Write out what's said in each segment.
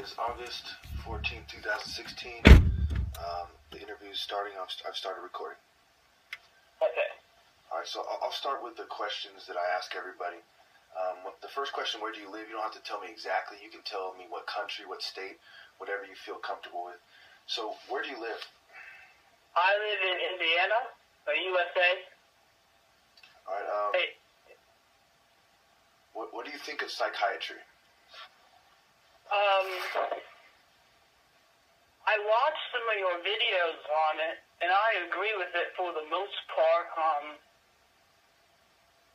is August 14th, 2016. The interview is starting. I've started recording. Okay. All right, so I'll start with the questions that I ask everybody. The first question, where do you live? You don't have to tell me exactly. You can tell me what country, what state, whatever you feel comfortable with. So where do you live? I live in Indiana, USA. All right. What do you think of psychiatry? I watched some of your videos on it, and I agree with it for the most part.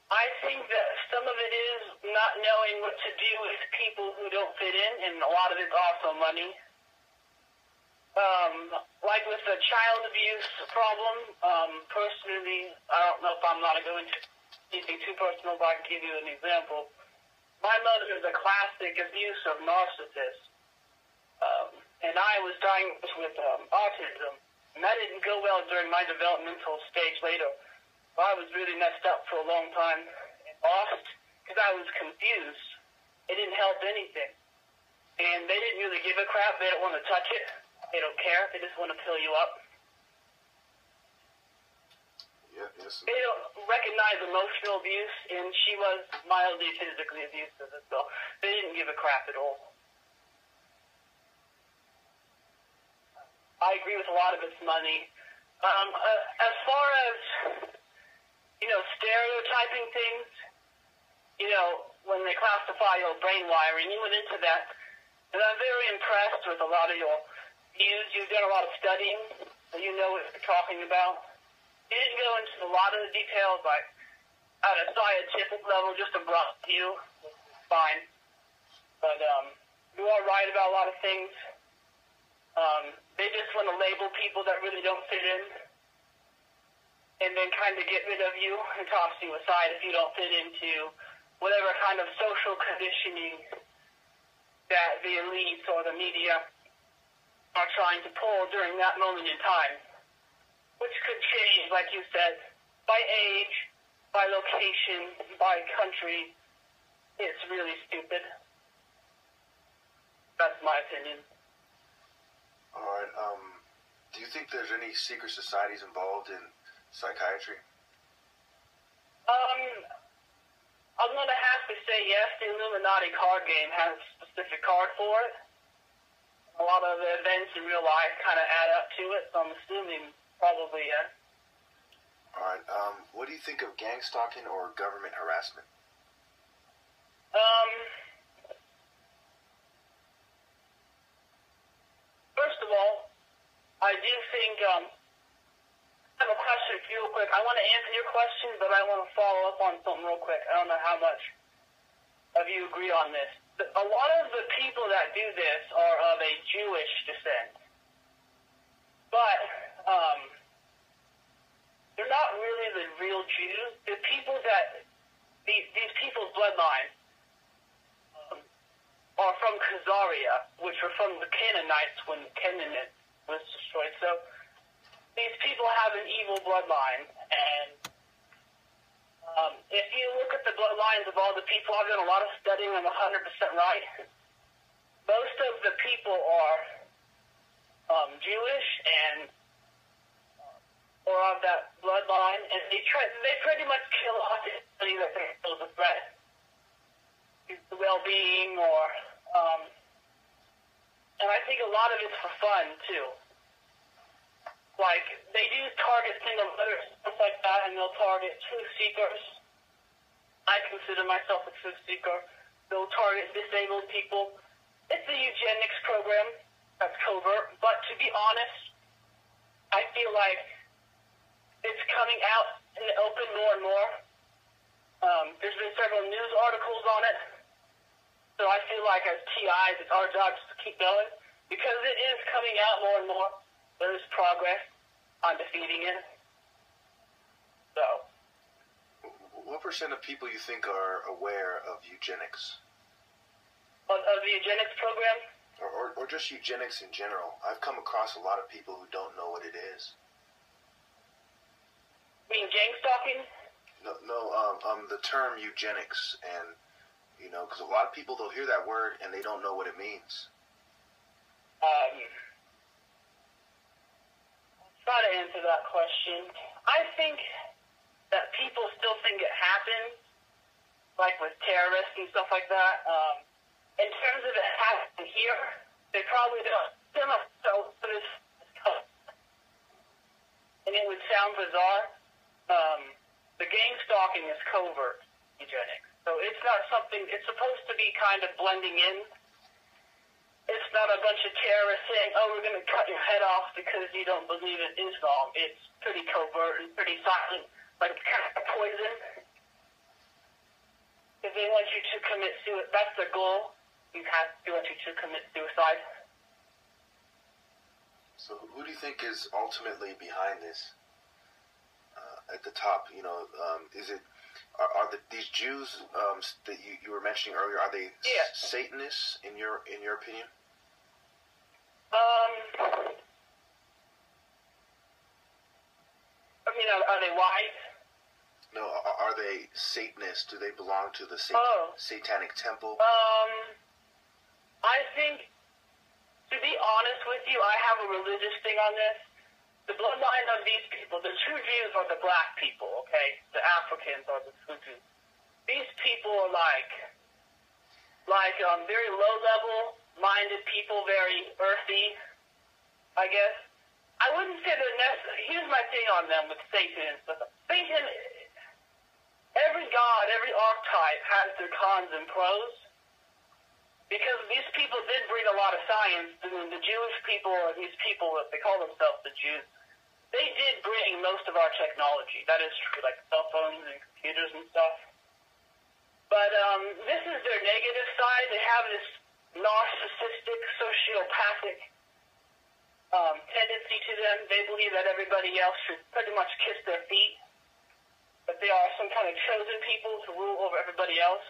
I think that some of it is not knowing what to do with people who don't fit in, and a lot of it's also money. Like with the child abuse problem, personally, I don't know if I'm not going to anything too personal, but I can give you an example. My mother is a classic abusive narcissist, and I was diagnosed with autism, and that didn't go well during my developmental stage later. So I was really messed up for a long time and lost because I was confused. It didn't help anything, and they didn't really give a crap. They don't want to touch it. They don't care. They just want to fill you up. Yeah, yes. They don't recognize emotional abuse, and she was mildly physically abusive as well. They didn't give a crap at all. I agree with a lot of it's money. As far as, stereotyping things, when they classify your brain wiring, you went into that, and I'm very impressed with a lot of your views. You've done a lot of studying, so you know what you're talking about. You didn't go into a lot of the details, like at a scientific level, just a broad view, fine. But you are right about a lot of things. They just want to label people that really don't fit in, and then kind of get rid of you and toss you aside if you don't fit into whatever kind of social conditioning that the elites or the media are trying to pull during that moment in time, which could change, like you said, by age, by location, by country. It's really stupid. That's my opinion. All right. Do you think there's any secret societies involved in psychiatry? I'm going to have to say yes. The Illuminati card game has a specific card for it. A lot of the events in real life kind of add up to it, so I'm assuming probably yes. All right. What do you think of gangstalking or government harassment? First of all, I do think, I have a question for you real quick. I want to answer your question, but I want to follow up on something real quick. I don't know how much of you agree on this. A lot of the people that do this are of a Jewish descent. But, they're not really the real Jews. The people that, these people's bloodline are from Khazaria, which were from the Canaanites when Canaan was destroyed. So these people have an evil bloodline, and if you look at the bloodlines of all the people, I've done a lot of studying, I'm 100% right. Most of the people are Jewish and or of that bloodline, and they pretty much kill off anybody that they feel is a threat to the well-being, or and I think a lot of it's for fun too. Like, they do target single mothers, stuff like that, and they'll target truth seekers. I consider myself a truth seeker. They'll target disabled people. It's a eugenics program that's covert, but to be honest, I feel like it's coming out in the open more and more. There's been several news articles on it. So I feel like as TIs, it's our job just to keep going, because it is coming out more and more. There is progress on defeating it. So. What % of people you think are aware of eugenics? Of the eugenics program? Or just eugenics in general? I've come across a lot of people who don't know what it is. You mean gangstalking? No, the term eugenics, and, because a lot of people, they'll hear that word and they don't know what it means. I'll try to answer that question. I think that people still think it happens, like with terrorists and stuff like that. In terms of it happening here, they probably don't. And it would sound bizarre. The gangstalking is covert eugenics. So it's not something, it's supposed to be kind of blending in. It's not a bunch of terrorists saying, oh, we're going to cut your head off because you don't believe in Islam. It's pretty covert and pretty silent, like kind of poison. Because they want you to commit suicide. That's their goal. They want you to commit suicide. So who do you think is ultimately behind this? At the top, you know, is it these Jews that you were mentioning earlier? Are they Satanists in your opinion? I mean, are they white? No, are they Satanists? Do they belong to the Satanic temple? I think, to be honest with you, I have a religious thing on this. The bloodline of these people, the true Jews are the black people, okay? The Africans are the Hutus. These people are like very low-level minded people, very earthy, I guess. I wouldn't say they're necessary. Here's my thing on them with Satan and stuff. Satan, every god, every archetype has their cons and pros. Because these people did bring a lot of science. The Jewish people, or these people, they call themselves the Jews, they did bring most of our technology. That is true, like cell phones and computers and stuff. But this is their negative side. They have this narcissistic, sociopathic tendency to them. They believe that everybody else should pretty much kiss their feet. That they are some kind of chosen people to rule over everybody else.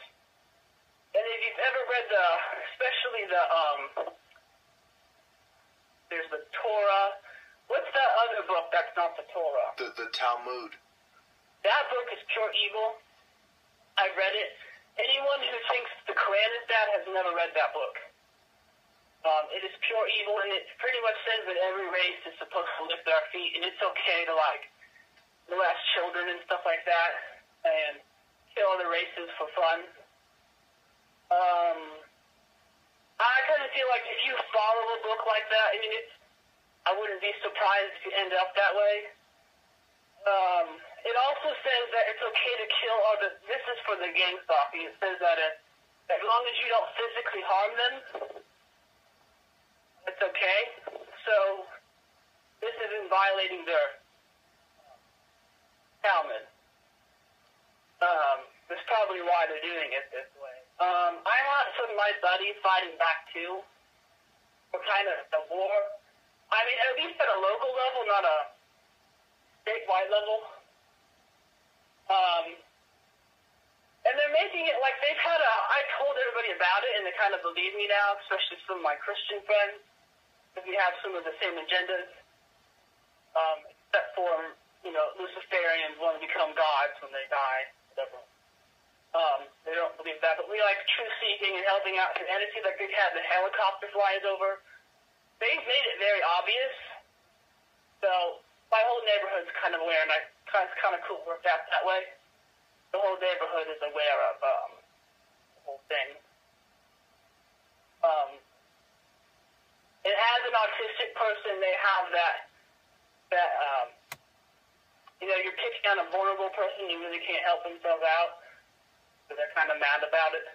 And if you've ever read especially there's the Torah. What's that other book that's not the Torah? The Talmud. That book is pure evil. I've read it. Anyone who thinks the Quran is that has never read that book. It is pure evil, and it pretty much says that every race is supposed to lift their feet, and it's okay to, like, molest children and stuff like that, and kill other races for fun. I kind of feel like if you follow a book like that, I mean, I wouldn't be surprised if you end up that way. It also says that it's okay to kill this is for the gangstalking. It says that as long as you don't physically harm them, it's okay. So this isn't violating their Talmud. That's probably why they're doing it this way. I have some of my buddies fighting back too. For kind of a war. I mean, at least at a local level, not a statewide level. And they're making it like I told everybody about it, and they kind of believe me now, especially some of my Christian friends, because we have some of the same agendas. Except for, luciferians want to become gods when they die, whatever. They don't believe that, but we like truth-seeking and helping out humanity. Like they've had the helicopter flies over. They've made it very obvious. So my whole neighborhood's kind of aware, and it's kind of cool it worked out that way. The whole neighborhood is aware of the whole thing. And as an autistic person, they have that you're picking on a vulnerable person who really can't help themselves out. So they're kind of mad about it.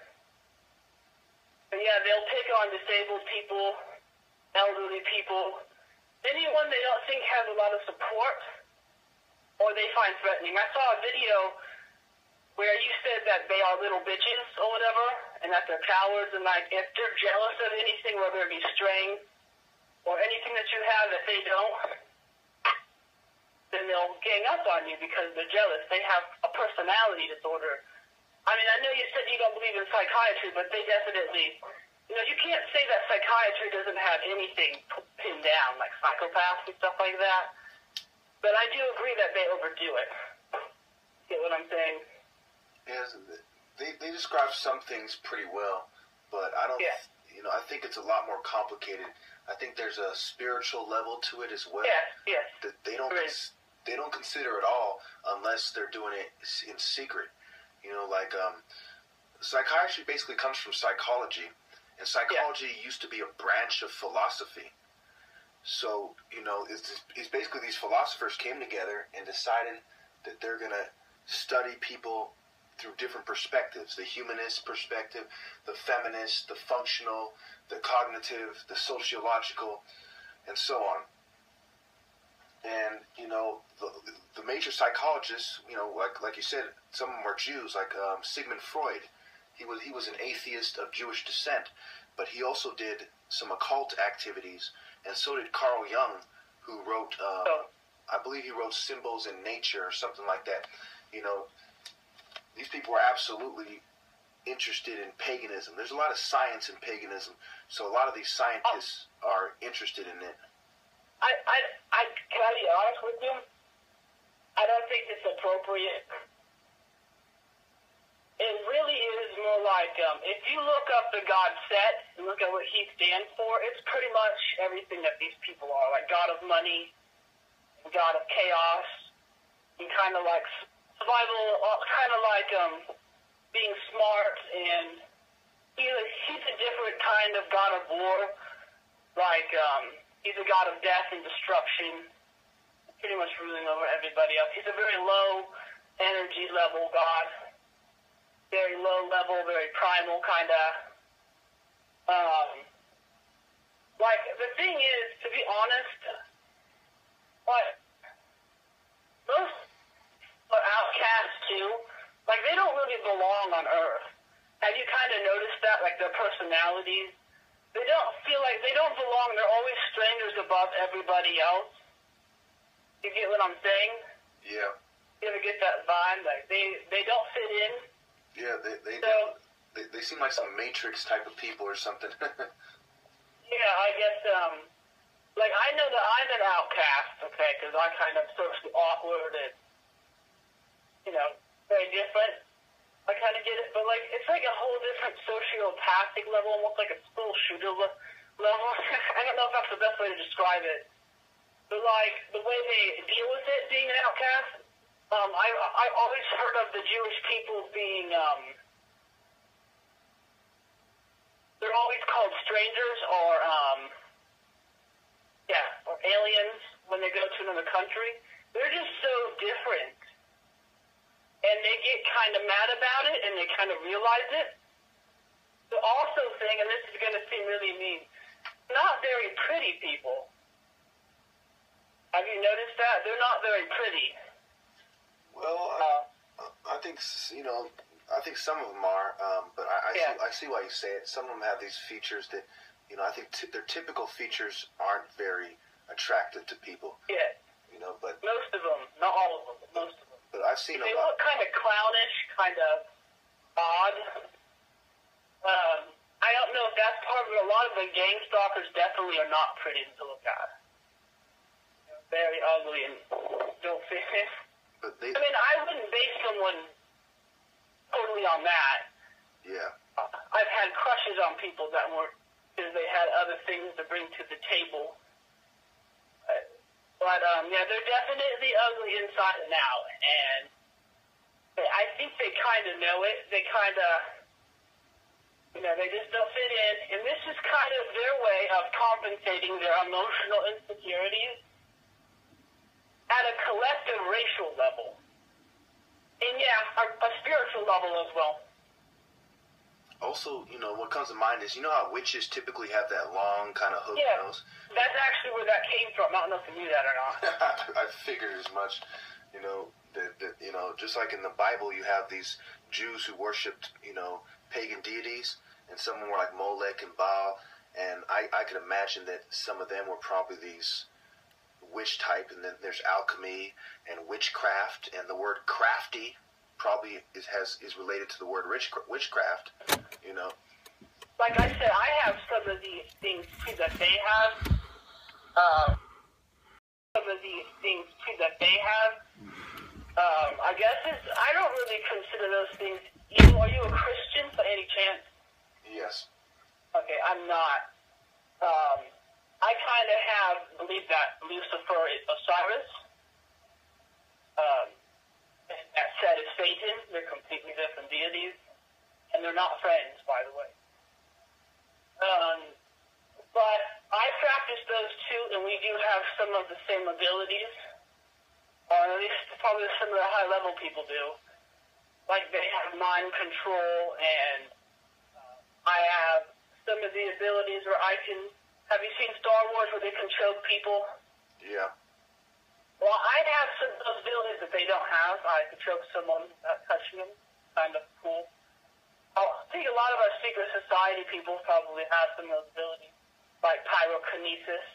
But yeah, they'll pick on disabled people, elderly people, anyone they don't think has a lot of support, or they find threatening. I saw a video where you said that they are little bitches or whatever, and that they're cowards, and like if they're jealous of anything, whether it be strength or anything that you have that they don't, then they'll gang up on you because they're jealous. They have a personality disorder. I mean, I know you said you don't believe in psychiatry, but they definitely, you can't say that psychiatry doesn't have anything pinned down, like psychopaths and stuff like that. But I do agree that they overdo it. Get what I'm saying? Yes, they describe some things pretty well, but I don't. Yeah. I think it's a lot more complicated. I think there's a spiritual level to it as well. Yes. That they don't consider at all unless they're doing it in secret. Psychiatry basically comes from psychology, and psychology used to be a branch of philosophy. So, it's basically these philosophers came together and decided that they're going to study people through different perspectives: the humanist perspective, the feminist, the functional, the cognitive, the sociological, and so on. And, the major psychologists, like you said, some of them were Jews, like Sigmund Freud. He was an atheist of Jewish descent, but he also did some occult activities, and so did Carl Jung, who wrote, I believe he wrote Symbols in Nature or something like that. These people are absolutely interested in paganism. There's a lot of science in paganism, so a lot of these scientists are interested in it. Can I be honest with you? I don't think it's appropriate. It really is more like, if you look up the God Set and look at what he stands for, it's pretty much everything that these people are, like God of money, God of chaos, and kind of like survival, kind of like being smart, and he's a different kind of God of war, like he's a God of death and destruction, pretty much ruling over everybody else. He's a very low energy level God. Very low level, very primal kind of. Like, the thing is, to be honest, most are outcasts too. Like, they don't really belong on Earth. Have you kind of noticed that? Like, their personalities, they don't feel like they don't belong. They're always strangers above everybody else. You get what I'm saying? Yeah. You ever get that vibe? Like, they don't fit in. Yeah, they seem like some Matrix type of people or something. Yeah, I guess, like, I know that I'm an outcast, okay, because I kind of socially awkward and, very different. I kind of get it, but, like, it's like a whole different sociopathic level, almost like a school shooter level. I don't know if that's the best way to describe it. But, like, the way they deal with it, being an outcast, I always heard of the Jewish people being, they're always called strangers or aliens when they go to another country. They're just so different. And they get kind of mad about it, and they kind of realize it. The also thing, and this is going to seem really mean, not very pretty people. Have you noticed that? They're not very pretty. Well, I think some of them are, but I see why you say it. Some of them have these features that, I think their typical features aren't very attractive to people. Yeah. But most of them, not all of them, but most of them. But I've seen they look kind of clownish, kind of odd. I don't know if that's part of it. A lot of the gangstalkers definitely are not pretty to look at. Very ugly and don't fit in. I wouldn't base someone totally on that. Yeah. I've had crushes on people that weren't, because they had other things to bring to the table. But they're definitely ugly inside and out, and I think they kind of know it. They kind of, they just don't fit in, and this is kind of their way of compensating their emotional insecurities at a collective racial level. And a spiritual level as well. Also, what comes to mind is, how witches typically have that long kind of hook nose? That's actually where that came from. I don't know if you knew that or not. I figured as much. That just like in the Bible, you have these Jews who worshipped, pagan deities, and some of them were like Molech and Baal, and I could imagine that some of them were probably these witch type, and then there's alchemy and witchcraft, and the word crafty probably is related to the word witchcraft, Like I said, I have some of these things too that they have. I guess I don't really consider those things evil. Are you a Christian by any chance? Yes. Okay, I'm not. I kind of have believed that Lucifer is Osiris. And that said is Satan. They're completely different deities. And they're not friends, by the way. But I practice those two, and we do have some of the same abilities. Or at least probably some of the high-level people do. Like they have mind control, and I have some of the abilities where I can... Have you seen Star Wars where they can choke people? Yeah. Well, I have some of those abilities that they don't have. I can choke someone without touching them. Kind of cool. I think a lot of our secret society people probably have some of those abilities, like pyrokinesis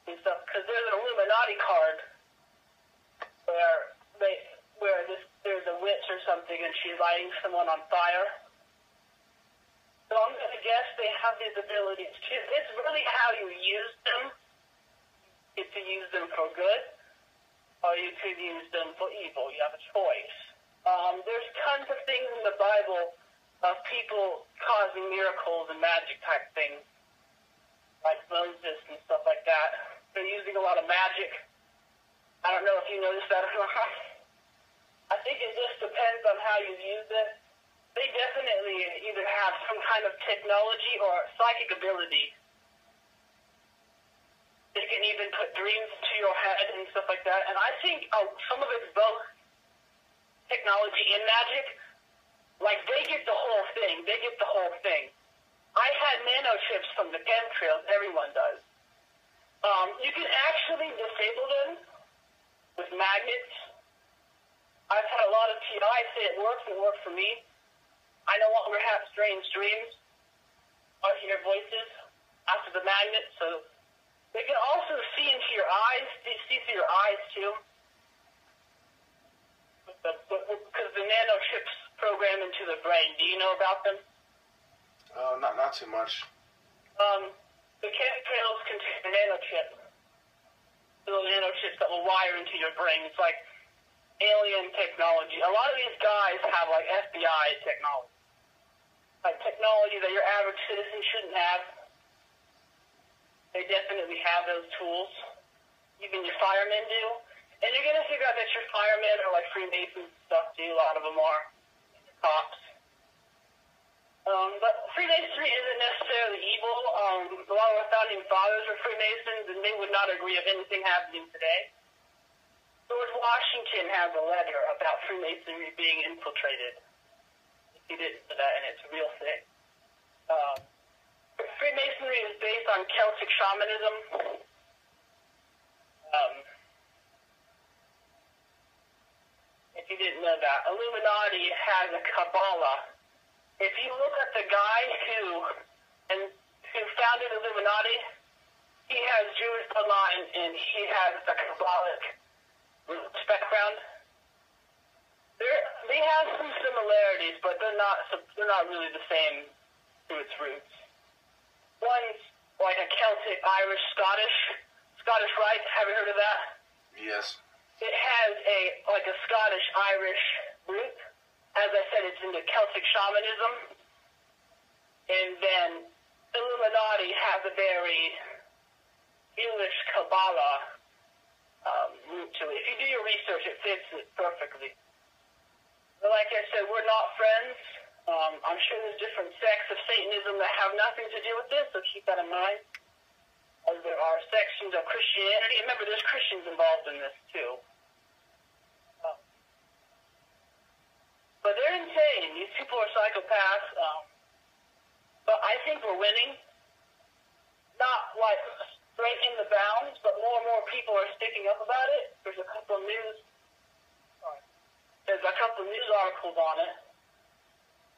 and stuff. Because there's an Illuminati card where there's a witch or something, and she's lighting someone on fire. So I'm going to guess they have these abilities too. It's really how you use them. You get to use them for good, or you could use them for evil. You have a choice. There's tons of things in the Bible of people causing miracles and magic type things, like Moses and stuff like that. They're using a lot of magic. I don't know if you noticed that or not. I think it just depends on how you use it. They definitely either have some kind of technology or psychic ability. They can even put dreams into your head and stuff like that. And I think some of it's both technology and magic. Like, they get the whole thing. They get the whole thing. I had nanochips from the chemtrails. Everyone does. You can actually disable them with magnets. I've had a lot of TI say it works. It worked for me. I no longer have strange dreams or hear voices after the magnet, so they can also see into your eyes. They see through your eyes, too. Because the nanochips program into the brain. Do you know about them? Not too much. The chemtrails contain a nanochip. Little nanochips that will wire into your brain. It's like alien technology. A lot of these guys have, like, FBI technology. Like, technology that your average citizen shouldn't have. They definitely have those tools. Even your firemen do. And you're going to figure out that your firemen are like Freemasons and stuff, too. A lot of them are. Cops. But Freemasonry isn't necessarily evil. A lot of our founding fathers are Freemasons, and they would not agree of anything happening today. George Washington has a letter about Freemasonry being infiltrated. He didn't do that, and it's a real thing. Freemasonry is based on Celtic shamanism. If you didn't know that, Illuminati has a Kabbalah. If you look at the guy who founded Illuminati, he has Jewish bloodline and he has the Kabbalic background. They have some similarities, but they're not really the same to its roots. One's like a Celtic, Irish, Scottish rite. Have you heard of that? Yes. It has a Scottish Irish root. As I said, it's into Celtic shamanism. And then Illuminati has a very English Kabbalah root to it. If you do your research, it fits it perfectly. But like I said, we're not friends. I'm sure there's different sects of Satanism that have nothing to do with this, so keep that in mind. As there are sections of Christianity. Remember, there's Christians involved in this, too. But they're insane. These people are psychopaths. But I think we're winning. Not, like, straight in the bounds, but more and more people are sticking up about it. There's a couple of news articles on it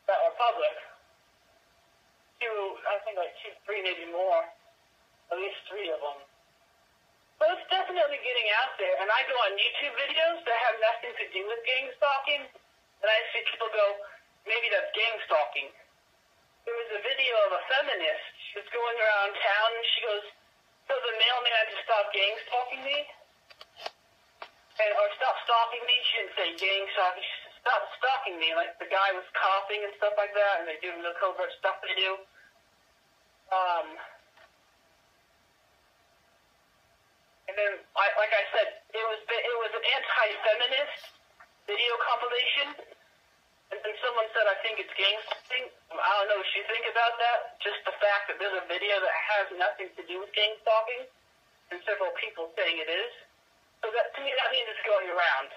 that are public. I think like 2, 3, maybe more. At least 3 of them. So it's definitely getting out there. And I go on YouTube videos that have nothing to do with gangstalking. And I see people go, maybe that's gangstalking. There was a video of a feminist. She was going around town and she goes, so the mailman to stop gangstalking me? Or stop stalking me? She didn't say gangstalking. She said, stop stalking me. Like the guy was coughing and stuff like that, and they do the covert stuff they do. about that. Just the fact that there's a video that has nothing to do with gangstalking, and several people saying it is. So that, to me, that means it's going around.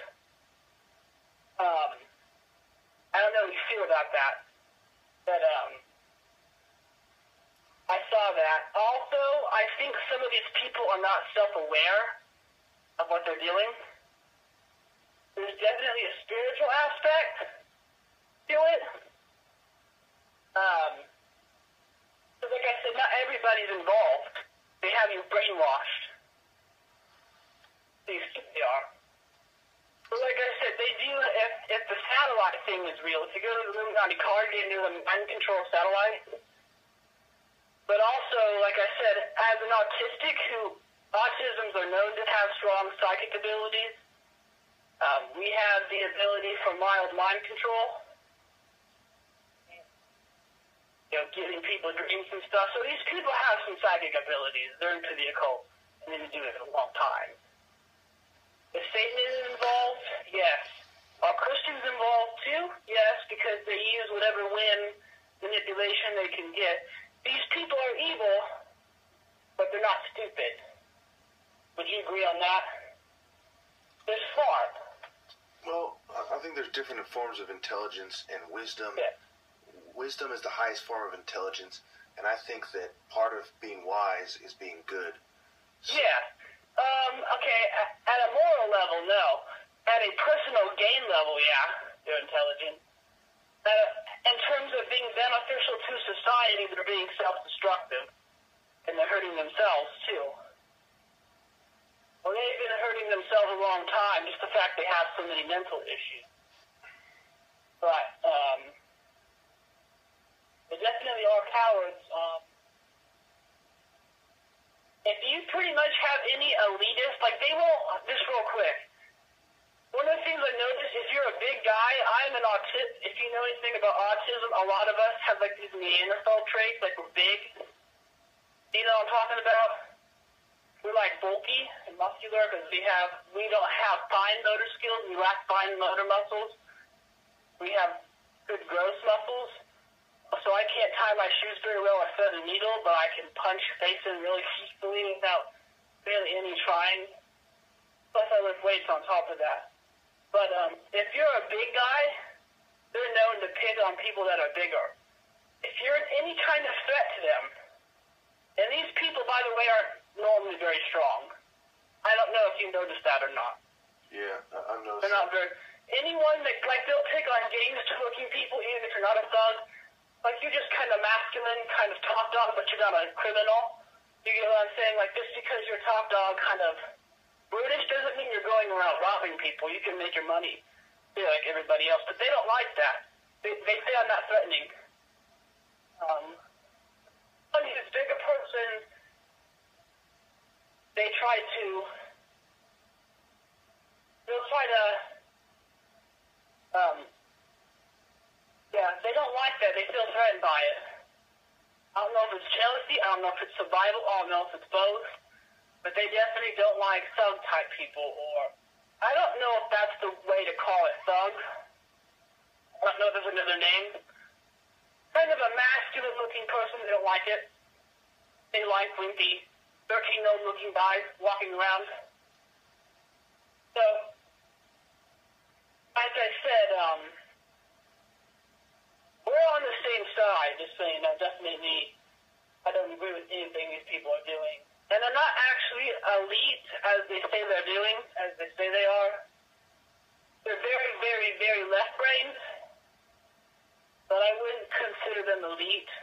I don't know how you feel about that, but I saw that. Also, I think some of these people are not self-aware of what they're doing. There's definitely a spiritual aspect to it. So like I said, not everybody's involved. They have you brainwashed. They are. But like I said, they do, if the satellite thing is real, if you go to the Illuminati card, they do the mind control satellite. But also, like I said, as an autistic autisms are known to have strong psychic abilities. We have the ability for mild mind control. Giving people dreams and stuff. So these people have some psychic abilities. They're into the occult. And they've been doing it a long time. If Satan is involved, yes. Are Christians involved too? Yes, because they use whatever manipulation they can get. These people are evil, but they're not stupid. Would you agree on that? They're smart. Well, I think there's different forms of intelligence and wisdom. Yeah. Wisdom is the highest form of intelligence, and I think that part of being wise is being good. So, yeah. Okay, at a moral level, no. At a personal gain level, yeah, they're intelligent. In terms of being beneficial to society, they're being self-destructive, and they're hurting themselves, too. Well, they've been hurting themselves a long time, just the fact they have so many mental issues. But, they definitely are cowards. If you pretty much have any elitist, like they won't, just real quick, one of the things I noticed, if you're a big guy, I'm an autistic, if you know anything about autism, a lot of us have like these Neanderthal traits, like we're big. You know what I'm talking about? We're like bulky and muscular because we don't have fine motor skills, we lack fine motor muscles. We have good gross muscles. So I can't tie my shoes very well or thread a needle, but I can punch face in really peacefully without really any trying. Plus I lift weights on top of that. But if you're a big guy, they're known to pick on people that are bigger. If you're any kind of threat to them, and these people, by the way, are normally very strong. I don't know if you noticed that or not. Yeah, I've noticed. They're not very. Anyone that, like, they'll pick on gangster-looking people, even if you're not a thug. Like, you're just kind of masculine, kind of top dog, but you're not a criminal. You get what I'm saying? Like, just because you're top dog, kind of brutish, doesn't mean you're going around robbing people. You can make your money, be like everybody else. But they don't like that. They say I'm not threatening. When he's a bigger person, they'll try to, they don't like that. They feel threatened by it. I don't know if it's jealousy. I don't know if it's survival. I don't know if it's both. But they definitely don't like thug-type people, or I don't know if that's the way to call it, thug. I don't know if there's another name. Kind of a masculine-looking person. They don't like it. They like wimpy, 13-year-old looking guys walking around. So, as I said, we're on the same side, just so you know. Definitely, I don't agree with anything these people are doing. And they're not actually elite, as they say they're doing, as they say they are. They're very, very, very left-brained, but I wouldn't consider them elite.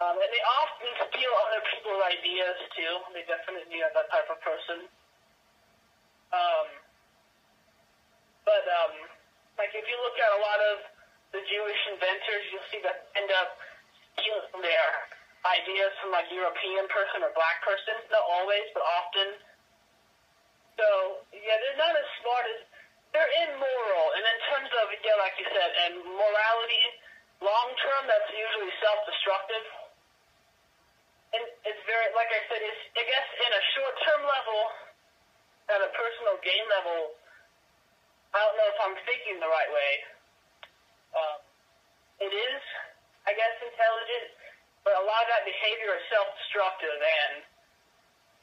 And they often steal other people's ideas, too. They definitely are that type of person. Like, if you look at a lot of the Jewish inventors, you'll see that end up stealing their ideas from, like, European person or black person. Not always, but often. So, yeah, they're not as smart as... They're immoral. And in terms of, yeah, like you said, and morality, long-term, that's usually self-destructive. And it's very, like I said, it's, I guess in a short-term level, at a personal gain level, I don't know if I'm thinking the right way. It is, I guess, intelligent, but a lot of that behavior is self-destructive, and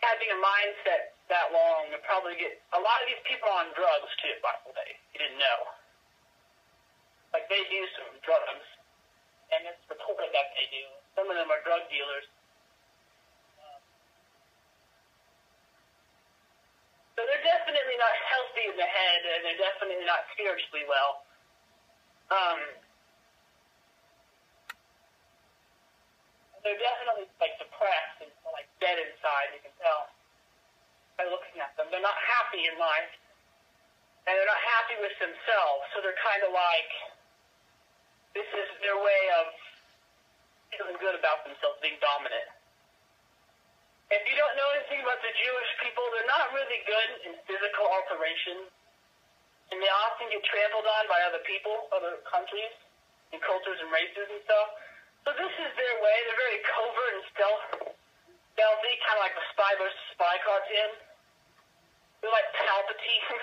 having a mindset that long, you probably get a lot of these people on drugs too, by the way. You didn't know. Like, they do some drugs, and it's reported that they do. Some of them are drug dealers. So they're definitely not healthy in the head, and they're definitely not spiritually well. They're definitely, like, depressed and, like, dead inside, you can tell by looking at them. They're not happy in life, and they're not happy with themselves, so they're kind of like, this is their way of feeling good about themselves, being dominant. If you don't know anything about the Jewish people, they're not really good in physical alterations, and they often get trampled on by other people, other countries, and cultures and races and stuff. So this is their way. They're very covert and stealthy, kind of like the Spy vs. Spy cartoon. They're like Palpatine.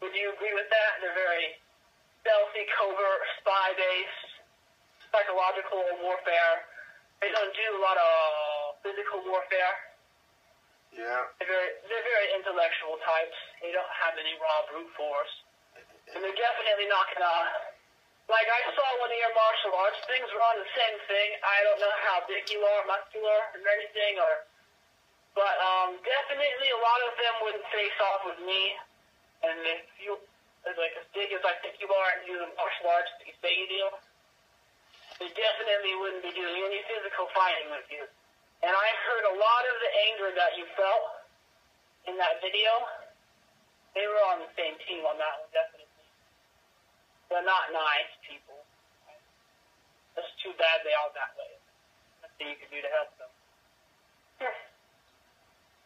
Would you agree with that? They're very stealthy, covert, spy-based, psychological warfare. They don't do a lot of physical warfare. Yeah. They're very intellectual types. They don't have any raw brute force. And they're definitely not going to... Like, I saw one of your martial arts things were on the same thing. I don't know how big you are, muscular, or anything, but definitely a lot of them wouldn't face off with me. And if you, like, as big as I think you are and do the martial arts that you say you do, they definitely wouldn't be doing any physical fighting with you. And I heard a lot of the anger that you felt in that video. They were on the same team on that one, definitely. They're not nice people. It's too bad they are that way. Nothing you can do to help them.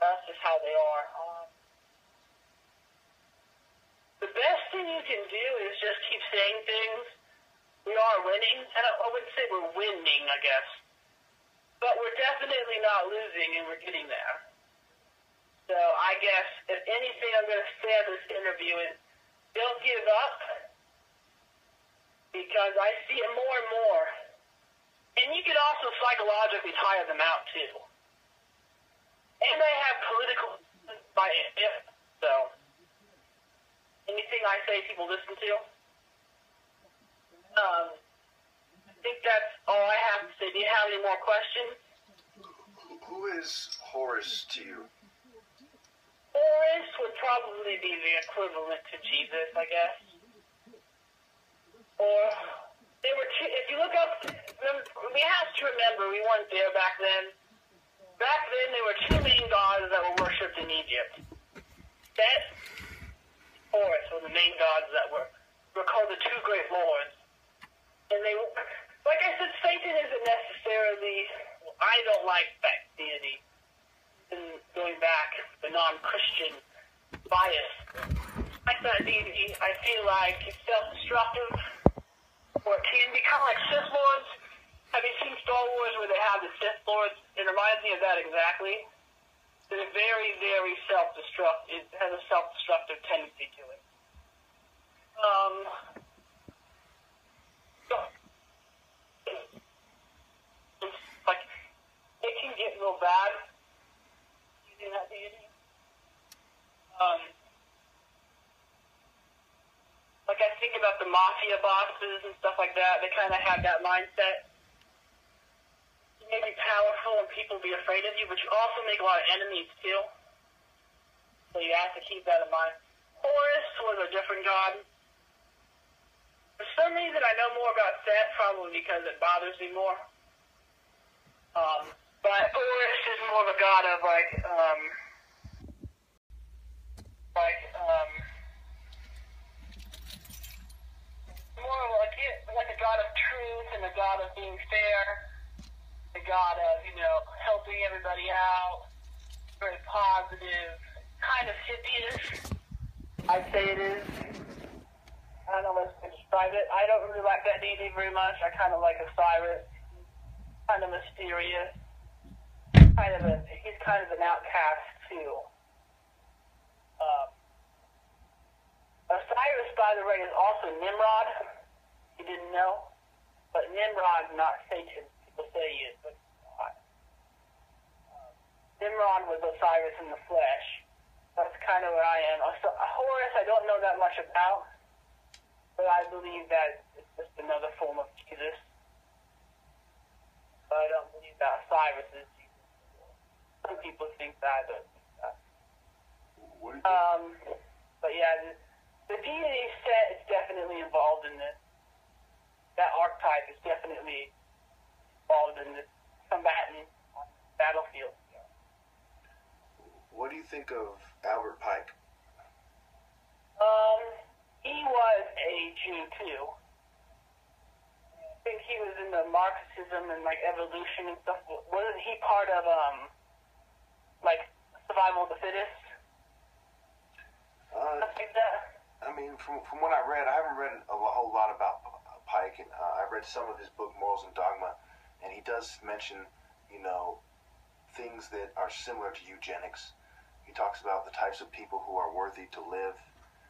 That's just how they are. The best thing you can do is just keep saying things. We are winning, and I wouldn't say we're winning, I guess. But we're definitely not losing, and we're getting there. So I guess, if anything I'm going to say in this interview is, don't give up. Because I see it more and more. And you can also psychologically tire them out, too. And they have political bias, so anything I say people listen to. I think that's all I have to say. Do you have any more questions? Who is Horus to you? Horus would probably be the equivalent to Jesus, I guess. Or, they were two, if you look up, we have to remember, we weren't there back then. Back then, there were two main gods that were worshipped in Egypt. Set, Horus were the main gods that were called the two great lords. And they, like I said, Satan isn't necessarily, I don't like that deity. And going back, the non-Christian bias. Like that deity, I feel like it's self-destructive. Or it can be kind of like Sith Lords. Have you seen Star Wars where they have the Sith Lords? It reminds me of that exactly. They're very, very self-destructive. It has a self-destructive tendency to it. It's like, it can get real bad using that deity. Like, I think about the mafia bosses and stuff like that. They kind of have that mindset. You may be powerful and people be afraid of you, but you also make a lot of enemies, too. So you have to keep that in mind. Horus was a different god. For some reason, I know more about Set, probably because it bothers me more. But Horus is more of a god of, more like a god of truth and a god of being fair, a god of, helping everybody out, very positive, kind of hippie-ish, I'd say it is. I don't know how to describe it. I don't really like that deity very much. I kind of like Osiris, kind of mysterious, he's kind of an outcast, too. Osiris, by the way, is also Nimrod. You didn't know? but Nimrod, not Satan. People say he is, but God. Nimrod was Osiris in the flesh. That's kind of what I am. So, Horus, I don't know that much about, but I believe that it's just another form of Jesus. But I don't believe that Osiris is Jesus. Some people think that. I don't think that. What do you think? But yeah, the deity set is definitely involved in this. That archetype is definitely involved in this combatant on the battlefield. What do you think of Albert Pike? He was a Jew too. I think he was in the Marxism and like evolution and stuff. Wasn't he part of like survival of the fittest? Like that. I mean, from what I read, I haven't read a whole lot about Pike, and I read some of his book, Morals and Dogma, and he does mention, things that are similar to eugenics. He talks about the types of people who are worthy to live.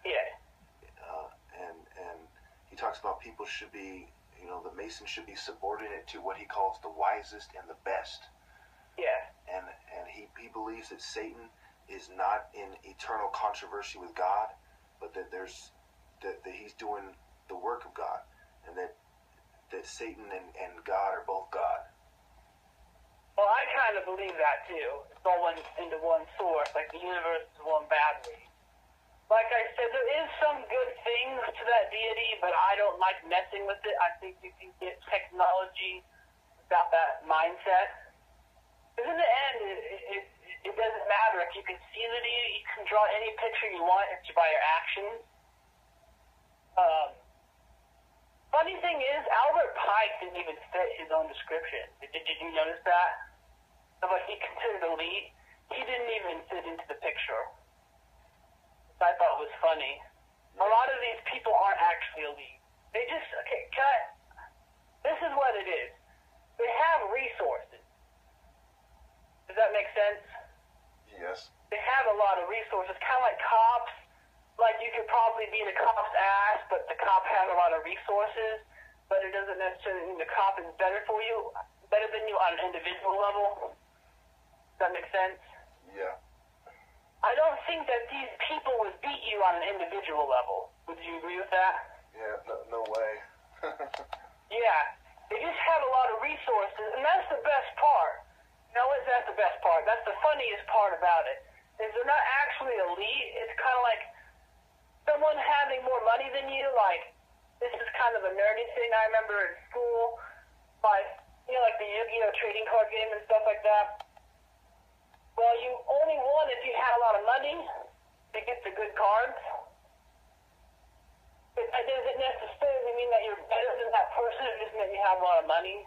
Yeah. And he talks about people should be, the Mason should be subordinate to what he calls the wisest and the best. Yeah. And he believes that Satan is not in eternal controversy with God, but that that he's doing the work of God, and that Satan and God are both God. Well, I kind of believe that too. It's all into one source, like the universe is one boundary. Like I said, there is some good things to that deity, but I don't like messing with it. I think you can get technology without that mindset. Because in the end, it doesn't matter if you can see the deity. You can draw any picture you want by your actions. Funny thing is, Albert Pike didn't even fit his own description. Did you notice that? Of what he considered elite, he didn't even fit into the picture. Which I thought was funny. A lot of these people aren't actually elite. They just, this is what it is. They have resources. Does that make sense? Yes. They have a lot of resources, kind of like cops. Like, you could probably beat a cop's ass, but the cop has a lot of resources, but it doesn't necessarily mean the cop is better than you on an individual level. Does that make sense? Yeah. I don't think that these people would beat you on an individual level. Would you agree with that? Yeah, no way. Yeah. They just have a lot of resources, and that's the best part. You know what? That's the best part. That's the funniest part about it. Is they're not actually elite. It's kind of like someone having more money than you. Like, this is kind of a nerdy thing I remember in school. Like, like the Yu-Gi-Oh! Trading card game and stuff like that. Well, you only won if you had a lot of money to get the good cards. It doesn't necessarily mean that you're better than that person. It just means you have a lot of money.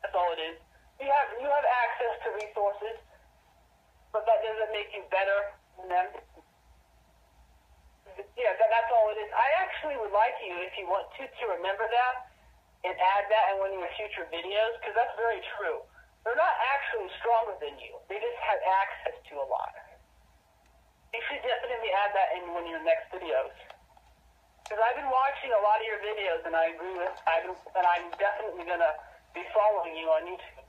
That's all it is. You have access to resources, but that doesn't make you better than them. Yeah, that's all it is. I actually would like you, if you want to remember that and add that in one of your future videos, because that's very true. They're not actually stronger than you. They just have access to a lot. You should definitely add that in one of your next videos. Because I've been watching a lot of your videos, and I agree with, and I'm definitely going to be following you on YouTube and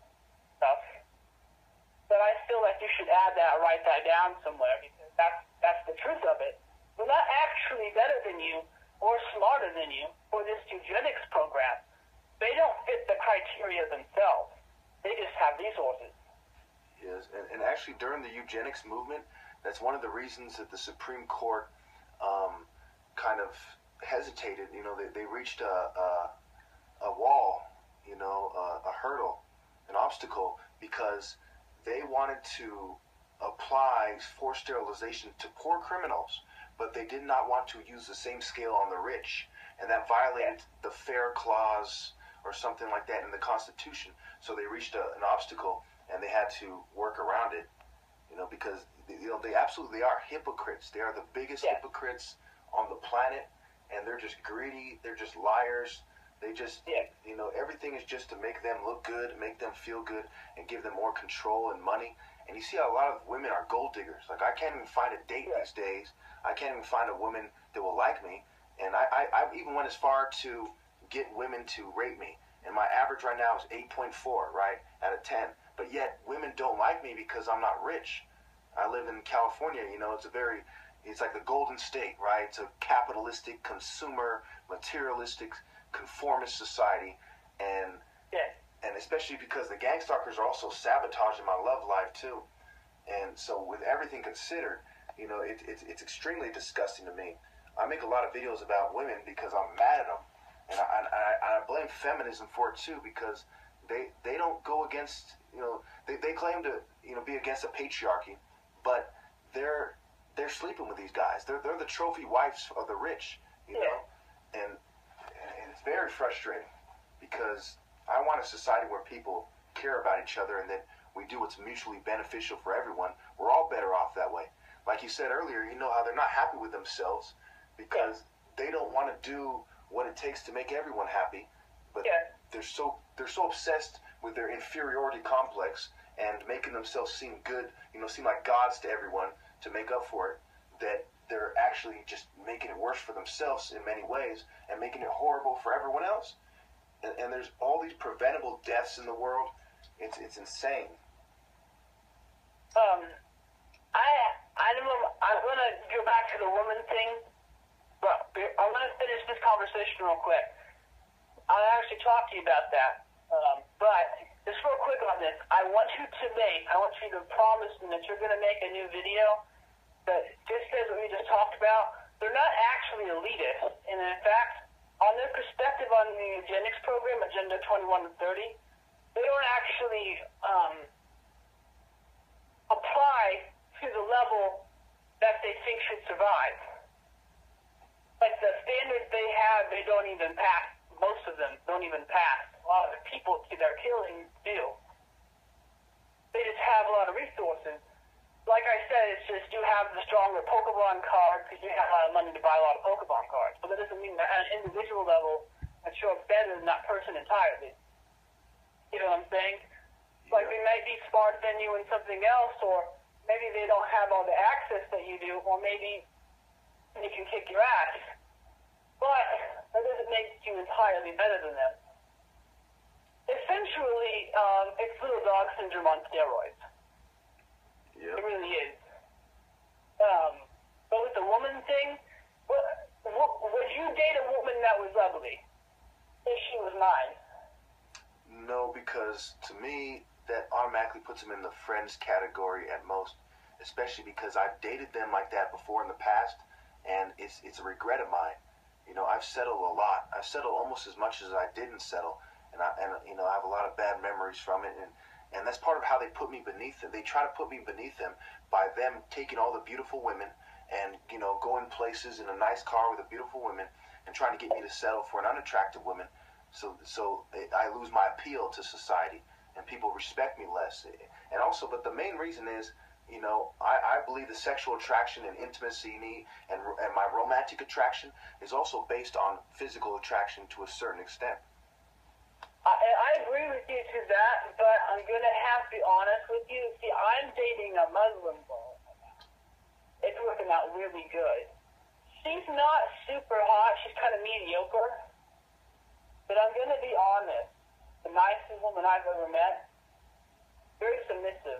stuff. But I feel like you should add that, write that down somewhere, because that's the truth of it. They're not actually better than you or smarter than you for this eugenics program. They don't fit the criteria themselves. They just have resources. Yes, and actually during the eugenics movement, that's one of the reasons that the Supreme Court kind of hesitated. They reached a wall, a hurdle, an obstacle, because they wanted to apply forced sterilization to poor criminals, but they did not want to use the same scale on the rich, and that violated the fair clause or something like that in the Constitution. So they reached an obstacle, and they had to work around it, because they absolutely are hypocrites. They are the biggest hypocrites on the planet, and they're just greedy. They're just liars. They just, everything is just to make them look good, make them feel good, and give them more control and money. And you see a lot of women are gold diggers. Like, I can't even find a date these days. I can't even find a woman that will like me. And I even went as far to get women to rate me. And my average right now is 8.4, right, out of 10. But yet, women don't like me because I'm not rich. I live in California, you know, it's like the Golden State, right? It's a capitalistic, consumer, materialistic, conformist society. And and especially because the gangstalkers are also sabotaging my love life, too. And so with everything considered, you know, it's extremely disgusting to me. I make a lot of videos about women because I'm mad at them. And I blame feminism for it, too, because they don't go against, you know, they claim to, you know, be against the patriarchy, but they're sleeping with these guys. They're the trophy wives of the rich, you know? And it's very frustrating because I want a society where people care about each other and that we do what's mutually beneficial for everyone. We're all better off that way. Like you said earlier, you know how they're not happy with themselves because they don't want to do what it takes to make everyone happy, but they're so obsessed with their inferiority complex and making themselves seem good, you know, seem like gods to everyone to make up for it, that they're actually just making it worse for themselves in many ways and making it horrible for everyone else. And there's all these preventable deaths in the world. It's insane. I'm gonna go back to the woman thing, but I want to finish this conversation real quick. I'll actually talk to you about that. But just real quick on this, I want you to promise me that you're gonna make a new video that just says what we just talked about. They're not actually elitist, and in fact, on their perspective on the eugenics program, Agenda 21 and 30, they don't actually apply to the level that they think should survive. Like the standards they have, they don't even pass. Most of them don't even pass. A lot of the people they're killing do. They just have a lot of resources. Like I said, it's just you have the stronger Pokemon card because you have a lot of money to buy a lot of Pokemon cards. But that doesn't mean that at an individual level that you're better than that person entirely. You know what I'm saying? Like they might be smarter than you in something else, or maybe they don't have all the access that you do, or maybe they can kick your ass. But that doesn't make you entirely better than them. Essentially, it's little dog syndrome on steroids. Yep. It really is. But with the woman thing, would you date a woman that was ugly if she was mine? No, because to me, that automatically puts them in the friends category at most, especially because I've dated them like that before in the past, and it's a regret of mine. You know, I've settled a lot. I've settled almost as much as I didn't settle, and you know, I have a lot of bad memories from it, and that's part of how they put me beneath them. They try to put me beneath them by them taking all the beautiful women and, you know, going places in a nice car with a beautiful woman and trying to get me to settle for an unattractive woman. So I lose my appeal to society and people respect me less. And also, but the main reason is, you know, I believe the sexual attraction and intimacy and my romantic attraction is also based on physical attraction to a certain extent. I agree with you to that, but I'm going to have to be honest with you. See, I'm dating a Muslim girl. It's working out really good. She's not super hot. She's kind of mediocre. But I'm going to be honest. The nicest woman I've ever met. Very submissive.